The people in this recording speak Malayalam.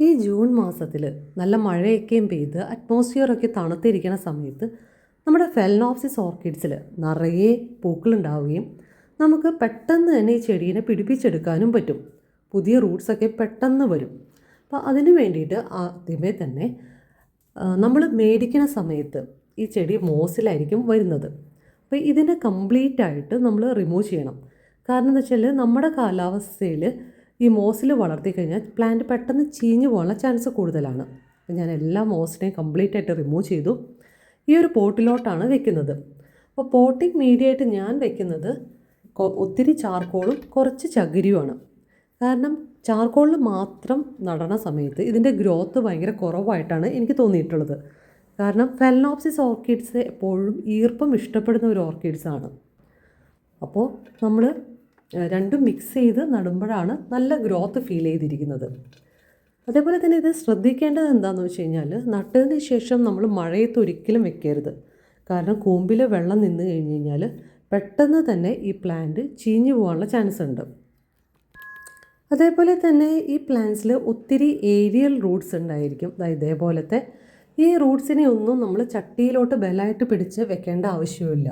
ഈ ജൂൺ മാസത്തിൽ നല്ല മഴയൊക്കെയും പെയ്ത് അറ്റ്മോസ്ഫിയറൊക്കെ തണുത്തിരിക്കുന്ന സമയത്ത് നമ്മുടെ ഫെലനോപ്സിസ് ഓർക്കിഡ്സിൽ നിറയെ പൂക്കളുണ്ടാവുകയും നമുക്ക് പെട്ടെന്ന് തന്നെ ഈ ചെടീനെ പിടിപ്പിച്ചെടുക്കാനും പറ്റും. പുതിയ റൂട്ട്സൊക്കെ പെട്ടെന്ന് വരും. അപ്പോൾ അതിന് വേണ്ടിയിട്ട് ആദ്യമേ തന്നെ നമ്മൾ മേടിക്കുന്ന സമയത്ത് ഈ ചെടി മോസിലായിരിക്കും വരുന്നത്. അപ്പോൾ ഇതിനെ കംപ്ലീറ്റ് ആയിട്ട് നമ്മൾ റിമൂവ് ചെയ്യണം. കാരണം എന്താ വെച്ചാൽ നമ്മുടെ കാലാവസ്ഥയിൽ ഈ മോസിൽ വളർത്തി കഴിഞ്ഞാൽ പ്ലാന്റ് പെട്ടെന്ന് ചീഞ്ഞു പോകാനുള്ള ചാൻസ് കൂടുതലാണ്. അപ്പോൾ ഞാൻ എല്ലാ മോസിനെയും കംപ്ലീറ്റ് ആയിട്ട് റിമൂവ് ചെയ്തു. ഈ ഒരു പോട്ടിലോട്ടാണ് വെക്കുന്നത്. അപ്പോൾ പോട്ടിംഗ് മീഡിയമായിട്ട് ഞാൻ വെക്കുന്നത് ഒത്തിരി ചാർക്കോളും കുറച്ച് ചകിരിയുമാണ്. കാരണം ചാർക്കോളിൽ മാത്രം നടണ സമയത്ത് ഇതിൻ്റെ ഗ്രോത്ത് ഭയങ്കര കുറവായിട്ടാണ് എനിക്ക് തോന്നിയിട്ടുള്ളത്. കാരണം ഫെലനോപ്സിസ് ഓർക്കിഡ്സ് എപ്പോഴും ഈർപ്പം ഇഷ്ടപ്പെടുന്ന ഒരു ഓർക്കിഡ്സാണ്. അപ്പോൾ നമ്മൾ രണ്ടും മിക്സ് ചെയ്ത് നടുമ്പോഴാണ് നല്ല ഗ്രോത്ത് ഫീൽ ചെയ്തിരിക്കുന്നത്. അതേപോലെ തന്നെ ഇത് ശ്രദ്ധിക്കേണ്ടത് എന്താണെന്ന് വെച്ച് കഴിഞ്ഞാൽ നട്ടതിന് ശേഷം നമ്മൾ മഴയത്ത് ഒരിക്കലും വെക്കരുത്. കാരണം കൂമ്പിൽ വെള്ളം നിന്ന് കഴിഞ്ഞ് കഴിഞ്ഞാൽ പെട്ടെന്ന് തന്നെ ഈ പ്ലാന്റ് ചീഞ്ഞു പോകാനുള്ള ചാൻസ് ഉണ്ട്. അതേപോലെ തന്നെ ഈ പ്ലാന്റ്സിൽ ഒത്തിരി ഏരിയൽ റൂട്ട്സ് ഉണ്ടായിരിക്കും. ഇതേപോലത്തെ ഈ റൂട്ട്സിനെ ഒന്നും നമ്മൾ ചട്ടിയിലോട്ട് ബലമായിട്ട് പിടിച്ച് വെക്കേണ്ട ആവശ്യമില്ല.